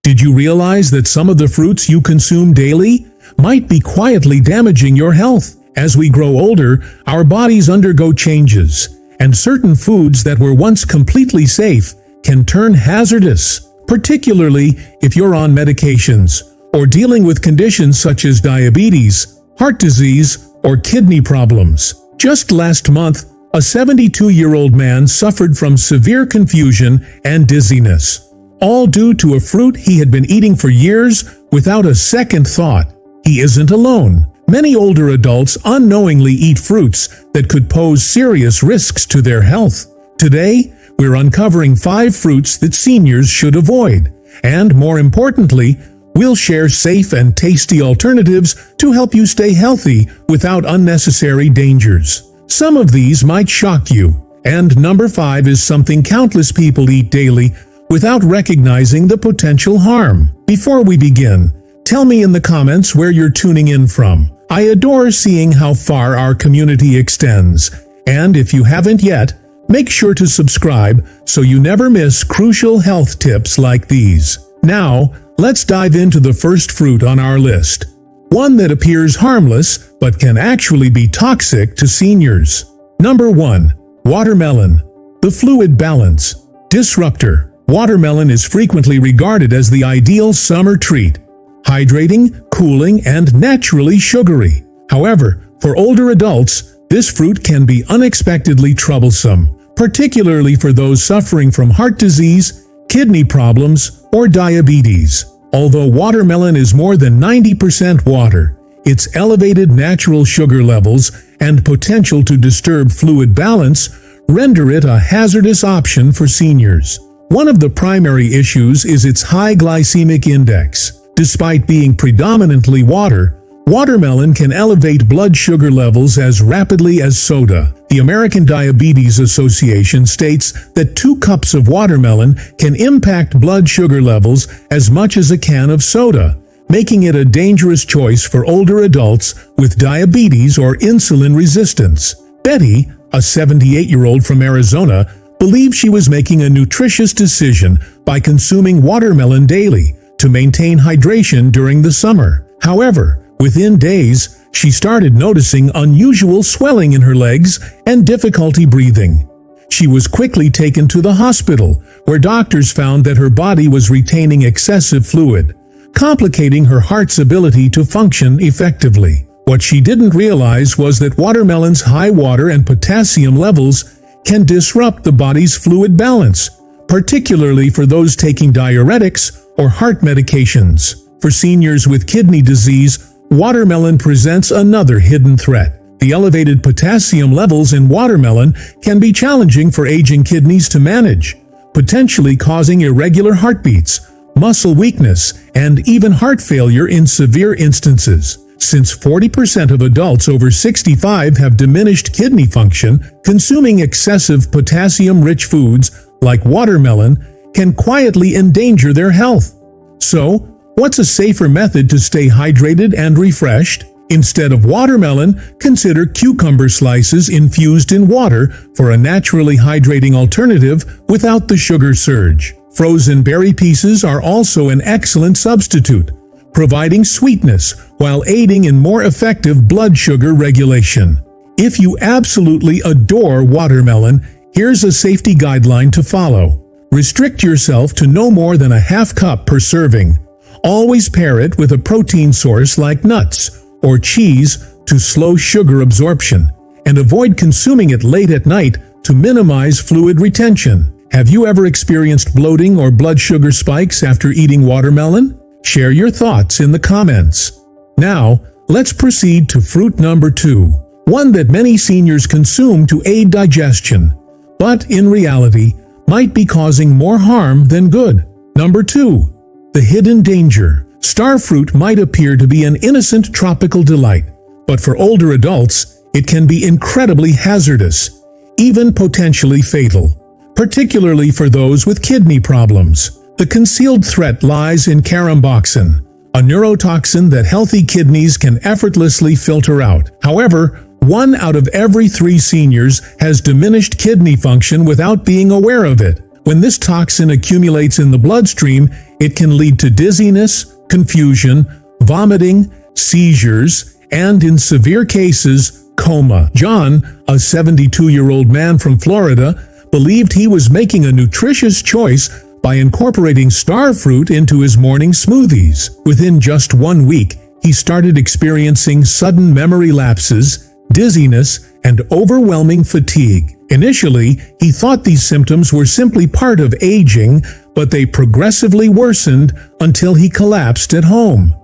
Did you realize that some of the fruits you consume daily might be quietly damaging your health? As we grow older, our bodies undergo changes, and certain foods that were once completely safe can turn hazardous, particularly if you're on medications or dealing with conditions such as diabetes, heart disease, or kidney problems. Just last month, a 72-year-old man suffered from severe confusion and dizziness, all due to a fruit he had been eating for years without a second thought. He isn't alone. Many older adults unknowingly eat fruits that could pose serious risks to their health. Today, we're uncovering 5 fruits that seniors should avoid, and more importantly, we'll share safe and tasty alternatives to help you stay healthy without unnecessary dangers. Some of these might shock you, and number 5 is something countless people eat daily without recognizing the potential harm. Before we begin, tell me in the comments where you're tuning in from. I adore seeing how far our community extends, and if you haven't yet, make sure to subscribe so you never miss crucial health tips like these. Now, let's dive into the first fruit on our list. One that appears harmless but can actually be toxic to seniors. Number 1. Watermelon. The fluid balance disruptor. Watermelon is frequently regarded as the ideal summer treat. Hydrating, cooling, and naturally sugary. However, for older adults, this fruit can be unexpectedly troublesome, particularly for those suffering from heart disease, kidney problems, or diabetes. Although watermelon is more than 90% water, its elevated natural sugar levels and potential to disturb fluid balance render it a hazardous option for seniors. One of the primary issues is its high glycemic index. Despite being predominantly water, watermelon can elevate blood sugar levels as rapidly as soda. The American Diabetes Association states that 2 cups of watermelon can impact blood sugar levels as much as a can of soda, making it a dangerous choice for older adults with diabetes or insulin resistance. Betty, a 78-year-old from Arizona, believed she was making a nutritious decision by consuming watermelon daily to maintain hydration during the summer. However, within days, she started noticing unusual swelling in her legs and difficulty breathing. She was quickly taken to the hospital, where doctors found that her body was retaining excessive fluid, complicating her heart's ability to function effectively. What she didn't realize was that watermelon's high water and potassium levels can disrupt the body's fluid balance, particularly for those taking diuretics or heart medications. For seniors with kidney disease, watermelon presents another hidden threat. The elevated potassium levels in watermelon can be challenging for aging kidneys to manage, potentially causing irregular heartbeats, muscle weakness, and even heart failure in severe instances. Since 40% of adults over 65 have diminished kidney function, consuming excessive potassium-rich foods like watermelon can quietly endanger their health. So, what's a safer method to stay hydrated and refreshed? Instead of watermelon, consider cucumber slices infused in water for a naturally hydrating alternative without the sugar surge. Frozen berry pieces are also an excellent substitute, providing sweetness while aiding in more effective blood sugar regulation. If you absolutely adore watermelon, here's a safety guideline to follow. Restrict yourself to no more than a half cup per serving. Always pair it with a protein source like nuts or cheese to slow sugar absorption, and avoid consuming it late at night to minimize fluid retention. Have you ever experienced bloating or blood sugar spikes after eating watermelon? Share your thoughts in the comments. Now, let's proceed to fruit number 2, one that many seniors consume to aid digestion, but in reality, might be causing more harm than good. Number 2. The hidden danger. Star fruit might appear to be an innocent tropical delight, but for older adults, it can be incredibly hazardous, even potentially fatal, particularly for those with kidney problems. The concealed threat lies in caramboxin, a neurotoxin that healthy kidneys can effortlessly filter out. However, 1 out of every 3 seniors has diminished kidney function without being aware of it. When this toxin accumulates in the bloodstream, it can lead to dizziness, confusion, vomiting, seizures, and in severe cases, coma. John, a 72-year-old man from Florida, believed he was making a nutritious choice by incorporating star fruit into his morning smoothies. Within just 1 week, he started experiencing sudden memory lapses, dizziness, and overwhelming fatigue. Initially, he thought these symptoms were simply part of aging, but they progressively worsened until he collapsed at home.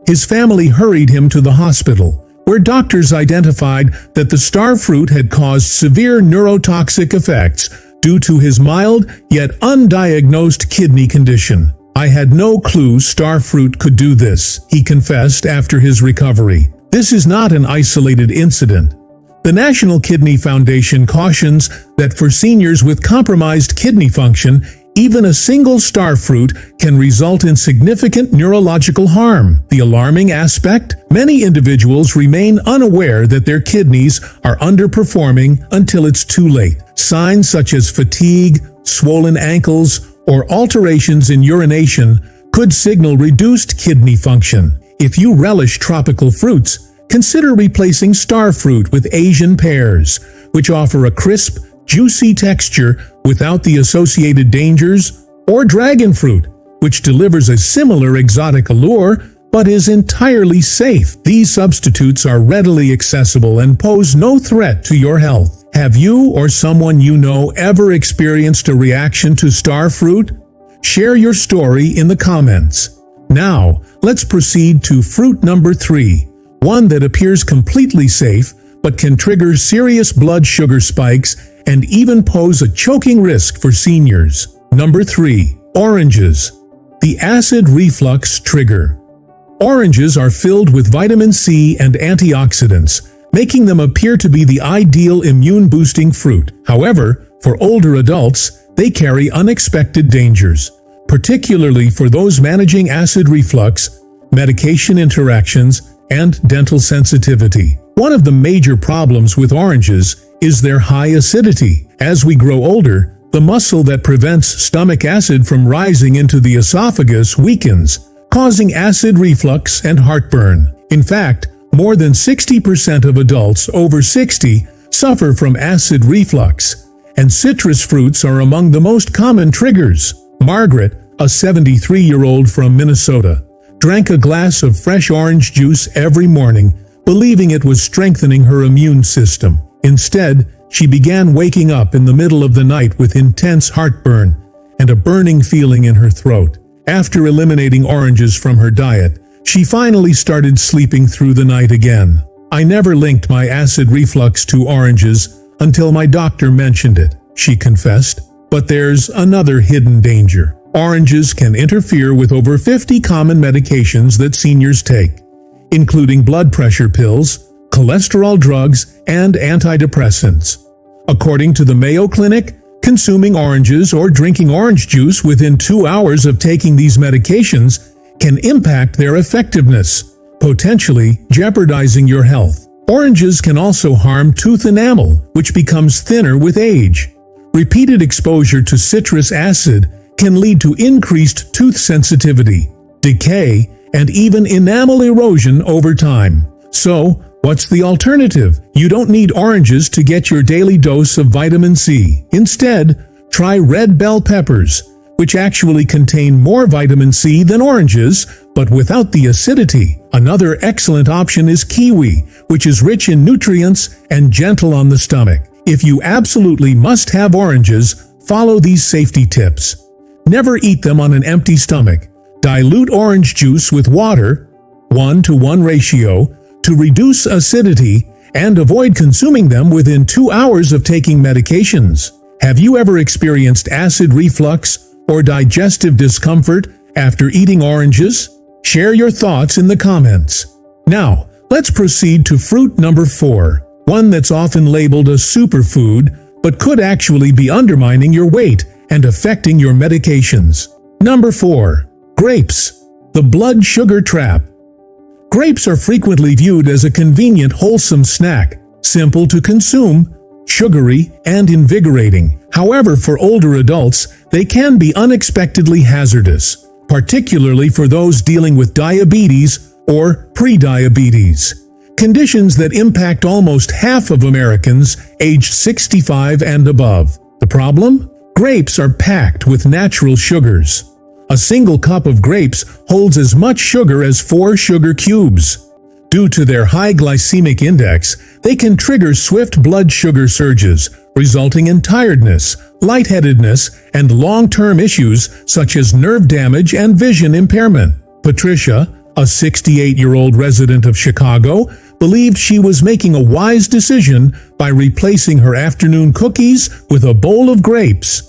His family hurried him to the hospital, where doctors identified that the star fruit had caused severe neurotoxic effects due to his mild yet undiagnosed kidney condition. "I had no clue star fruit could do this," he confessed after his recovery. This is not an isolated incident. The National Kidney Foundation cautions that for seniors with compromised kidney function, even a single star fruit can result in significant neurological harm. The alarming aspect? Many individuals remain unaware that their kidneys are underperforming until it's too late. Signs such as fatigue, swollen ankles, or alterations in urination could signal reduced kidney function. If you relish tropical fruits, consider replacing star fruit with Asian pears, which offer a crisp, juicy texture without the associated dangers, or dragon fruit, which delivers a similar exotic allure but is entirely safe. These substitutes are readily accessible and pose no threat to your health. Have you or someone you know ever experienced a reaction to star fruit? Share your story in the comments. Now, let's proceed to fruit number 3, one that appears completely safe but can trigger serious blood sugar spikes and even pose a choking risk for seniors. Number 3. Oranges. The acid reflux trigger. Oranges are filled with vitamin C and antioxidants, making them appear to be the ideal immune-boosting fruit. However, for older adults, they carry unexpected dangers, particularly for those managing acid reflux, medication interactions, and dental sensitivity. One of the major problems with oranges is their high acidity. As we grow older, the muscle that prevents stomach acid from rising into the esophagus weakens, causing acid reflux and heartburn. In fact, more than 60% of adults over 60 suffer from acid reflux, and citrus fruits are among the most common triggers. Margaret, a 73-year-old from Minnesota, drank a glass of fresh orange juice every morning, believing it was strengthening her immune system. Instead, she began waking up in the middle of the night with intense heartburn and a burning feeling in her throat. After eliminating oranges from her diet, she finally started sleeping through the night again. "I never linked my acid reflux to oranges until my doctor mentioned it," she confessed. But there's another hidden danger. Oranges can interfere with over 50 common medications that seniors take, including blood pressure pills, cholesterol drugs, and antidepressants. According to the Mayo Clinic, consuming oranges or drinking orange juice within 2 hours of taking these medications can impact their effectiveness, potentially jeopardizing your health. Oranges can also harm tooth enamel, which becomes thinner with age. Repeated exposure to citrus acid can lead to increased tooth sensitivity, decay, and even enamel erosion over time. So, what's the alternative? You don't need oranges to get your daily dose of vitamin C. Instead, try red bell peppers, which actually contain more vitamin C than oranges, but without the acidity. Another excellent option is kiwi, which is rich in nutrients and gentle on the stomach. If you absolutely must have oranges, follow these safety tips. Never eat them on an empty stomach. Dilute orange juice with water, 1:1 ratio, to reduce acidity, and avoid consuming them within 2 hours of taking medications. Have you ever experienced acid reflux or digestive discomfort after eating oranges? Share your thoughts in the comments. Now, let's proceed to fruit number 4, one that's often labeled a superfood, but could actually be undermining your weight and affecting your medications. Number 4. Grapes. The blood sugar trap. Grapes are frequently viewed as a convenient, wholesome snack, simple to consume, sugary, and invigorating. However, for older adults, they can be unexpectedly hazardous, particularly for those dealing with diabetes or prediabetes, conditions that impact almost half of Americans aged 65 and above. The problem? Grapes are packed with natural sugars. A single cup of grapes holds as much sugar as 4 sugar cubes. Due to their high glycemic index, they can trigger swift blood sugar surges, resulting in tiredness, lightheadedness, and long-term issues such as nerve damage and vision impairment. Patricia, a 68-year-old resident of Chicago, believed she was making a wise decision by replacing her afternoon cookies with a bowl of grapes.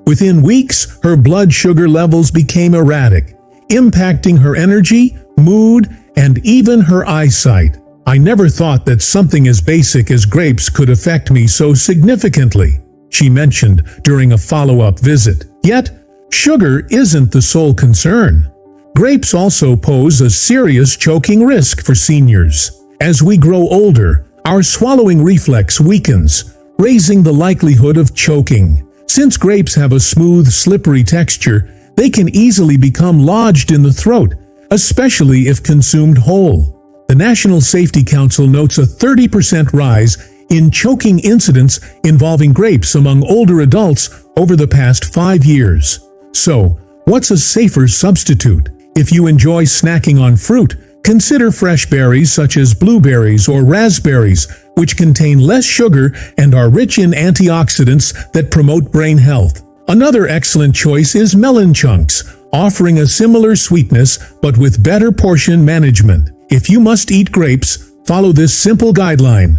Within weeks, her blood sugar levels became erratic, impacting her energy, mood, and even her eyesight. "I never thought that something as basic as grapes could affect me so significantly," she mentioned during a follow-up visit. Yet, sugar isn't the sole concern. Grapes also pose a serious choking risk for seniors. As we grow older, our swallowing reflex weakens, raising the likelihood of choking. Since grapes have a smooth, slippery texture, they can easily become lodged in the throat, especially if consumed whole. The National Safety Council notes a 30% rise in choking incidents involving grapes among older adults over the past 5 years. So, what's a safer substitute? If you enjoy snacking on fruit, consider fresh berries such as blueberries or raspberries, which contain less sugar and are rich in antioxidants that promote brain health. Another excellent choice is melon chunks, offering a similar sweetness but with better portion management. If you must eat grapes, follow this simple guideline.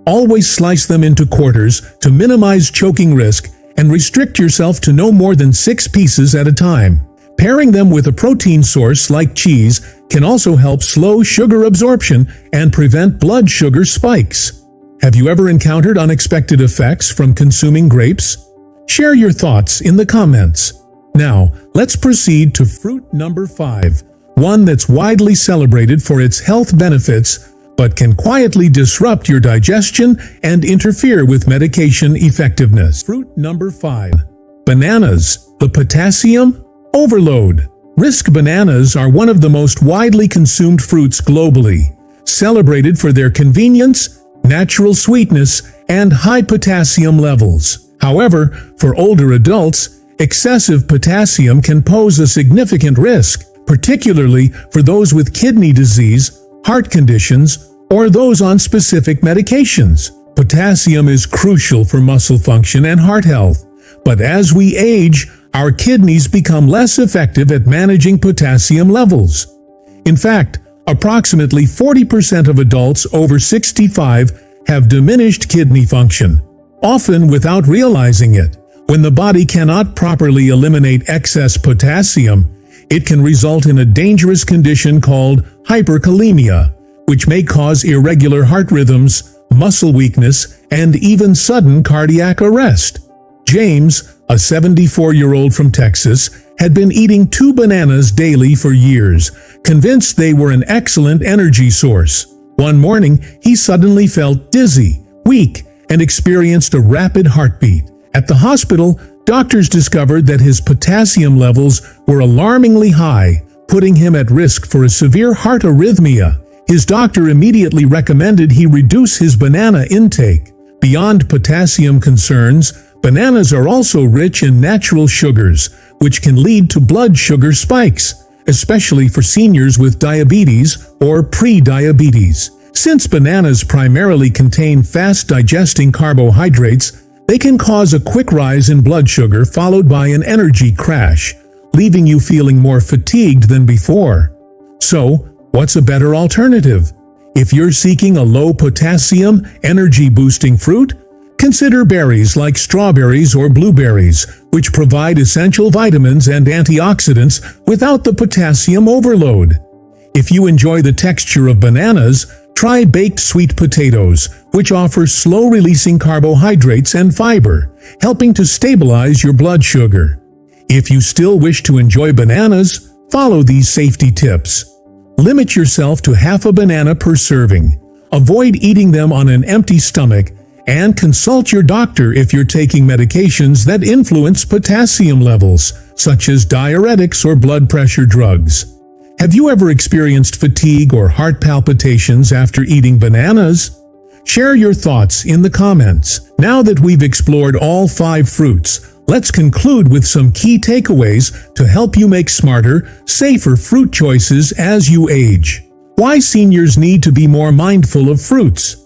Always slice them into quarters to minimize choking risk and restrict yourself to no more than 6 pieces at a time. Pairing them with a protein source like cheese can also help slow sugar absorption and prevent blood sugar spikes. Have you ever encountered unexpected effects from consuming grapes? Share your thoughts in the comments. Now, let's proceed to fruit number 5, one that's widely celebrated for its health benefits, but can quietly disrupt your digestion and interfere with medication effectiveness. Fruit number 5. Bananas, the potassium overload. Risk bananas are one of the most widely consumed fruits globally, celebrated for their convenience, natural sweetness, and high potassium levels. However, for older adults, excessive potassium can pose a significant risk, particularly for those with kidney disease, heart conditions, or those on specific medications. Potassium is crucial for muscle function and heart health, but as we age, our kidneys become less effective at managing potassium levels. In fact, approximately 40% of adults over 65 have diminished kidney function, often without realizing it. When the body cannot properly eliminate excess potassium, it can result in a dangerous condition called hyperkalemia, which may cause irregular heart rhythms, muscle weakness, and even sudden cardiac arrest. James, a 74-year-old from Texas, had been eating 2 bananas daily for years, convinced they were an excellent energy source. One morning, he suddenly felt dizzy, weak, and experienced a rapid heartbeat. At the hospital, doctors discovered that his potassium levels were alarmingly high, putting him at risk for a severe heart arrhythmia. His doctor immediately recommended he reduce his banana intake. Beyond potassium concerns, bananas are also rich in natural sugars, which can lead to blood sugar spikes, especially for seniors with diabetes or pre-diabetes. Since bananas primarily contain fast-digesting carbohydrates, they can cause a quick rise in blood sugar followed by an energy crash, leaving you feeling more fatigued than before. So, what's a better alternative? If you're seeking a low-potassium, energy-boosting fruit, consider berries like strawberries or blueberries, which provide essential vitamins and antioxidants without the potassium overload. If you enjoy the texture of bananas, try baked sweet potatoes, which offer slow-releasing carbohydrates and fiber, helping to stabilize your blood sugar. If you still wish to enjoy bananas, follow these safety tips. Limit yourself to half a banana per serving. Avoid eating them on an empty stomach, And consult your doctor if you're taking medications that influence potassium levels, such as diuretics or blood pressure drugs. Have you ever experienced fatigue or heart palpitations after eating bananas? Share your thoughts in the comments. Now that we've explored all 5 fruits, let's conclude with some key takeaways to help you make smarter, safer fruit choices as you age. Why seniors need to be more mindful of fruits.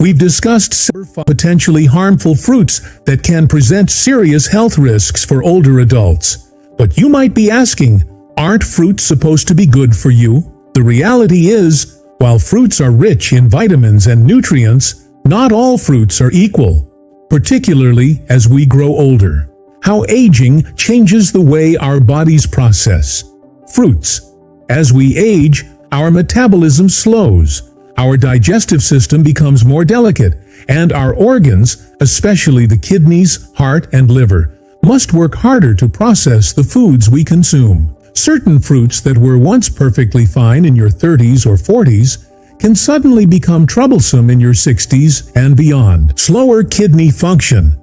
We've discussed several potentially harmful fruits that can present serious health risks for older adults. But you might be asking, aren't fruits supposed to be good for you? The reality is, while fruits are rich in vitamins and nutrients, not all fruits are equal, particularly as we grow older. How aging changes the way our bodies process fruits. As we age, our metabolism slows. Our digestive system becomes more delicate, and our organs, especially the kidneys, heart, and liver, must work harder to process the foods we consume. Certain fruits that were once perfectly fine in your 30s or 40s can suddenly become troublesome in your 60s and beyond. Slower kidney function.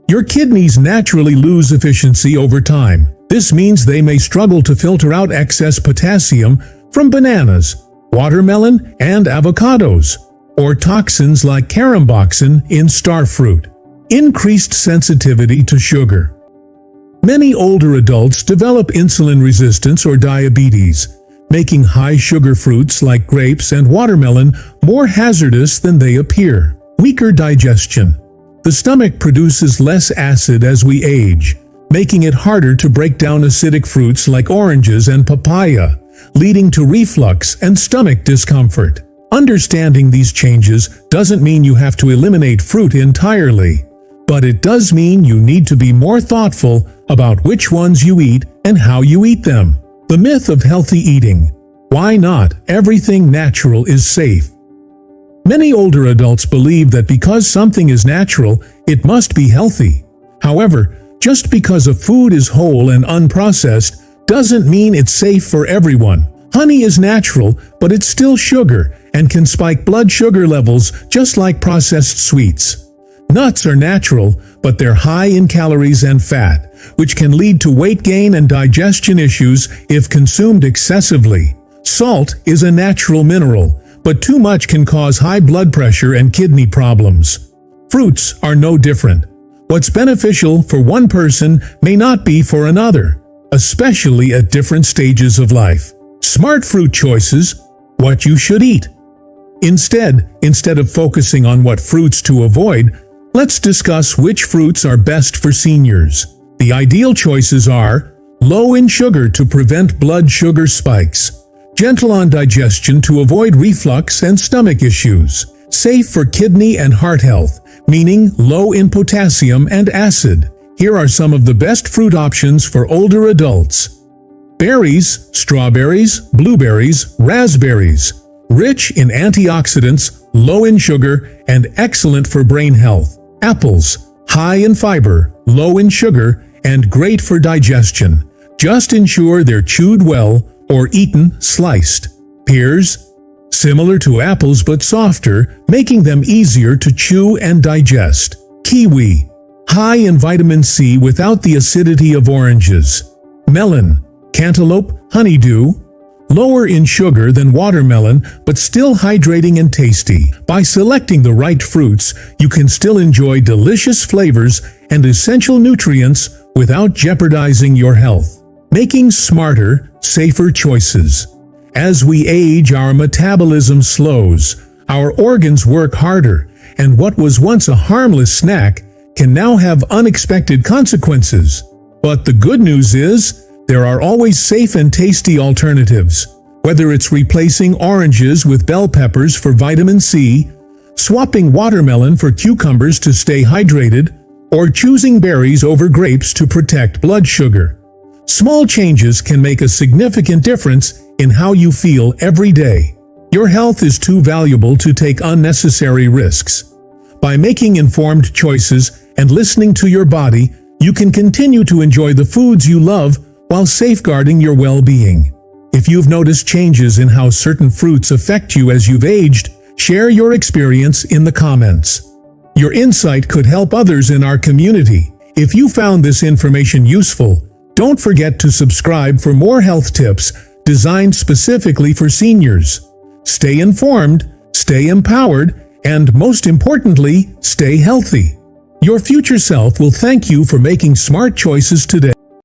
Your kidneys naturally lose efficiency over time. This means they may struggle to filter out excess potassium from bananas, watermelon, and avocados, or toxins like caramboxin in starfruit. Increased sensitivity to sugar. Many older adults develop insulin resistance or diabetes, making high-sugar fruits like grapes and watermelon more hazardous than they appear. Weaker digestion. The stomach produces less acid as we age, making it harder to break down acidic fruits like oranges and papaya, leading to reflux and stomach discomfort. Understanding these changes doesn't mean you have to eliminate fruit entirely, but it does mean you need to be more thoughtful about which ones you eat and how you eat them. The myth of healthy eating. Why not everything natural is safe? Many older adults believe that because something is natural, it must be healthy. However, just because a food is whole and unprocessed doesn't mean it's safe for everyone. Honey is natural, but it's still sugar and can spike blood sugar levels just like processed sweets. Nuts are natural, but they're high in calories and fat, which can lead to weight gain and digestion issues if consumed excessively. Salt is a natural mineral, but too much can cause high blood pressure and kidney problems. Fruits are no different. What's beneficial for one person may not be for another, especially at different stages of life. Smart fruit choices. What you should eat. Instead of focusing on what fruits to avoid, let's discuss which fruits are best for seniors. The ideal choices are low in sugar to prevent blood sugar spikes, gentle on digestion to avoid reflux and stomach issues, safe for kidney and heart health, meaning low in potassium and acid. Here are some of the best fruit options for older adults. Berries, strawberries, blueberries, raspberries. Rich in antioxidants, low in sugar, and excellent for brain health. Apples, high in fiber, low in sugar, and great for digestion. Just ensure they're chewed well or eaten sliced. Pears, similar to apples but softer, making them easier to chew and digest. Kiwi, high in vitamin C without the acidity of oranges. Melon, cantaloupe, honeydew, lower in sugar than watermelon but still hydrating and tasty. By selecting the right fruits, you can still enjoy delicious flavors and essential nutrients without jeopardizing your health. Making smarter, safer choices. As we age, our metabolism slows, our organs work harder, and what was once a harmless snack can now have unexpected consequences. But the good news is, there are always safe and tasty alternatives. Whether it's replacing oranges with bell peppers for vitamin C, swapping watermelon for cucumbers to stay hydrated, or choosing berries over grapes to protect blood sugar. Small changes can make a significant difference in how you feel every day. Your health is too valuable to take unnecessary risks. By making informed choices and listening to your body, you can continue to enjoy the foods you love while safeguarding your well-being. If you've noticed changes in how certain fruits affect you as you've aged, share your experience in the comments. Your insight could help others in our community. If you found this information useful, don't forget to subscribe for more health tips designed specifically for seniors. Stay informed, stay empowered, and most importantly, stay healthy. Your future self will thank you for making smart choices today.